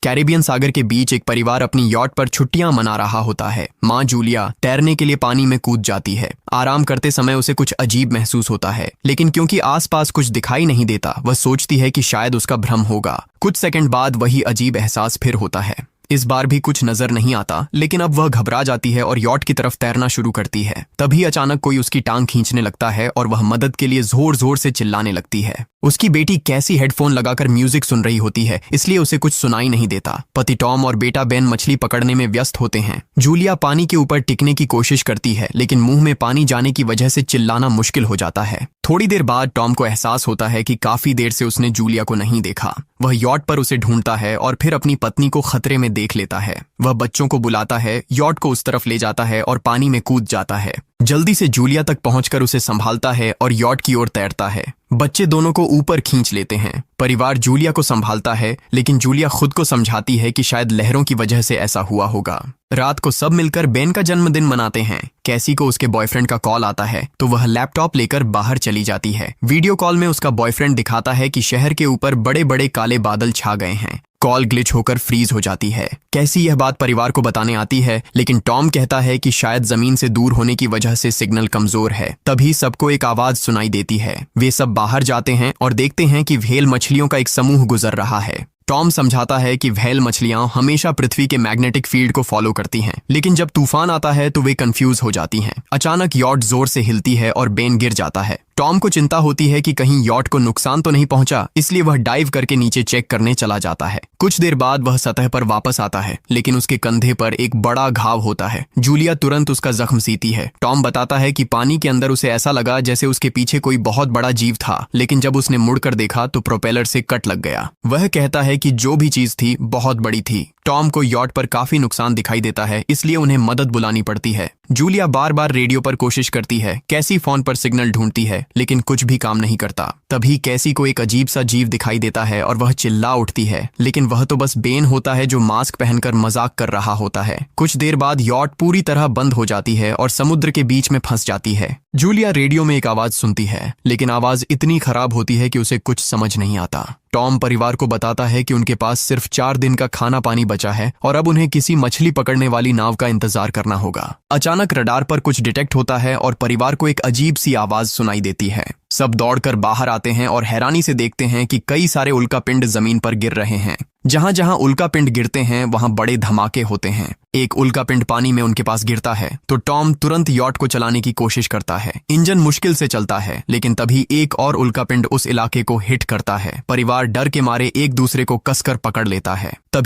Caribbean सागर के बीच एक परिवार अपनी यॉट पर छुट्टियां मना रहा होता है। माँ जूलिया तैरने के लिए पानी में कूद जाती है। आराम करते समय उसे कुछ अजीब महसूस होता है, लेकिन क्योंकि आसपास कुछ दिखाई नहीं देता, वह सोचती है कि शायद उसका भ्रम होगा। कुछ सेकंड बाद वही अजीब एहसास फिर होता है। इस बार भी कुछ नजर नहीं आता, लेकिन अब वह घबरा जाती है और यॉट की तरफ तैरना शुरू करती है। तभी अचानक कोई उसकी टांग खींचने लगता है और वह मदद के लिए जोर जोर से चिल्लाने लगती है। उसकी बेटी कैसी हेडफोन लगाकर म्यूजिक सुन रही होती है, इसलिए उसे कुछ सुनाई नहीं देता। पति टॉम और बेटा बेन मछली पकड़ने में व्यस्त होते हैं। जूलिया पानी के ऊपर टिकने की कोशिश करती है, लेकिन मुंह में पानी जाने की वजह से चिल्लाना मुश्किल हो जाता है। थोड़ी देर बाद टॉम को एहसास होता है कि काफी देर से उसने जूलिया को नहीं देखा। वह यॉट पर उसे ढूंढता है और फिर अपनी पत्नी को खतरे में देख लेता है। वह बच्चों को बुलाता है, यॉट को उस तरफ ले जाता है और पानी में कूद जाता है। जल्दी से जूलिया तक पहुंचकर उसे संभालता है और यॉट की ओर तैरता है। बच्चे दोनों को ऊपर खींच लेते हैं। परिवार जूलिया को संभालता है, लेकिन जूलिया खुद को समझाती है कि शायद लहरों की वजह से ऐसा हुआ होगा। रात को सब मिलकर बेन का जन्मदिन मनाते हैं। कैसी को उसके बॉयफ्रेंड का कॉल आता है, तो वह लैपटॉप लेकर बाहर चली जाती है। वीडियो कॉल में उसका बॉयफ्रेंड दिखाता है कि शहर के ऊपर बड़े बड़े काले बादल छा गए हैं। कॉल ग्लिच होकर फ्रीज हो जाती है। कैसी यह बात परिवार को बताने आती है, लेकिन टॉम कहता है कि शायद जमीन से दूर होने की वजह से सिग्नल कमजोर है। तभी सबको एक आवाज सुनाई देती है। वे सब बाहर जाते हैं और देखते हैं कि व्हेल मछलियों का एक समूह गुजर रहा है। टॉम समझाता है कि व्हेल मछलियां हमेशा पृथ्वी के मैग्नेटिक फील्ड को फॉलो करती हैं, लेकिन जब तूफान आता है तो वे कंफ्यूज हो जाती हैं। अचानक यॉट जोर से हिलती है और बेन गिर जाता है। टॉम को चिंता होती है कि कहीं यॉट को नुकसान तो नहीं पहुंचा, इसलिए वह डाइव करके नीचे चेक करने चला जाता है। कुछ देर बाद वह सतह पर वापस आता है, लेकिन उसके कंधे पर एक बड़ा घाव होता है। जूलिया तुरंत उसका जख्म सीती है। टॉम बताता है कि पानी के अंदर उसे ऐसा लगा जैसे उसके पीछे कोई बहुत बड़ा जीव था, लेकिन जब उसने मुड़कर देखा तो प्रोपेलर से कट लग गया। वह कहता है कि जो भी चीज थी बहुत बड़ी थी। टॉम को यॉट पर काफी नुकसान दिखाई देता है, इसलिए उन्हें मदद बुलानी पड़ती है। जूलिया बार बार रेडियो पर कोशिश करती है। कैसी फोन पर सिग्नल ढूंढती है, लेकिन कुछ भी काम नहीं करता। तभी कैसी को एक अजीब सा जीव दिखाई देता है और वह चिल्ला उठती है, लेकिन वह तो बस बेन होता है जो मास्क पहनकर मजाक कर रहा होता है। कुछ देर बाद यॉट पूरी तरह बंद हो जाती है और समुद्र के बीच में फंस जाती है। जूलिया रेडियो में एक आवाज सुनती है, लेकिन आवाज इतनी खराब होती है कि उसे कुछ समझ नहीं आता। टॉम परिवार को बताता है कि उनके पास सिर्फ 4 दिन का खाना पानी बचा है और अब उन्हें किसी मछली पकड़ने वाली नाव का इंतजार करना होगा। अचानक रडार पर कुछ डिटेक्ट होता है और परिवार को एक अजीब सी आवाज सुनाई देती है। सब दौड़कर बाहर आते हैं और हैरानी से देखते हैं कि कई सारे उल्कापिंड जमीन पर गिर रहे हैं। जहां जहां उल्कापिंड गिरते हैं वहां बड़े धमाके होते हैं। एक उल्कापिंड पानी में उनके पास गिरता है तो टॉम तुरंत यॉट को चलाने की कोशिश करता है। इंजन मुश्किल से चलता है, लेकिन तभी एक और उल्कापिंड उस इलाके को हिट करता है। परिवार डर के मारे एक दूसरे को कसकर पकड़ लेता है। तभी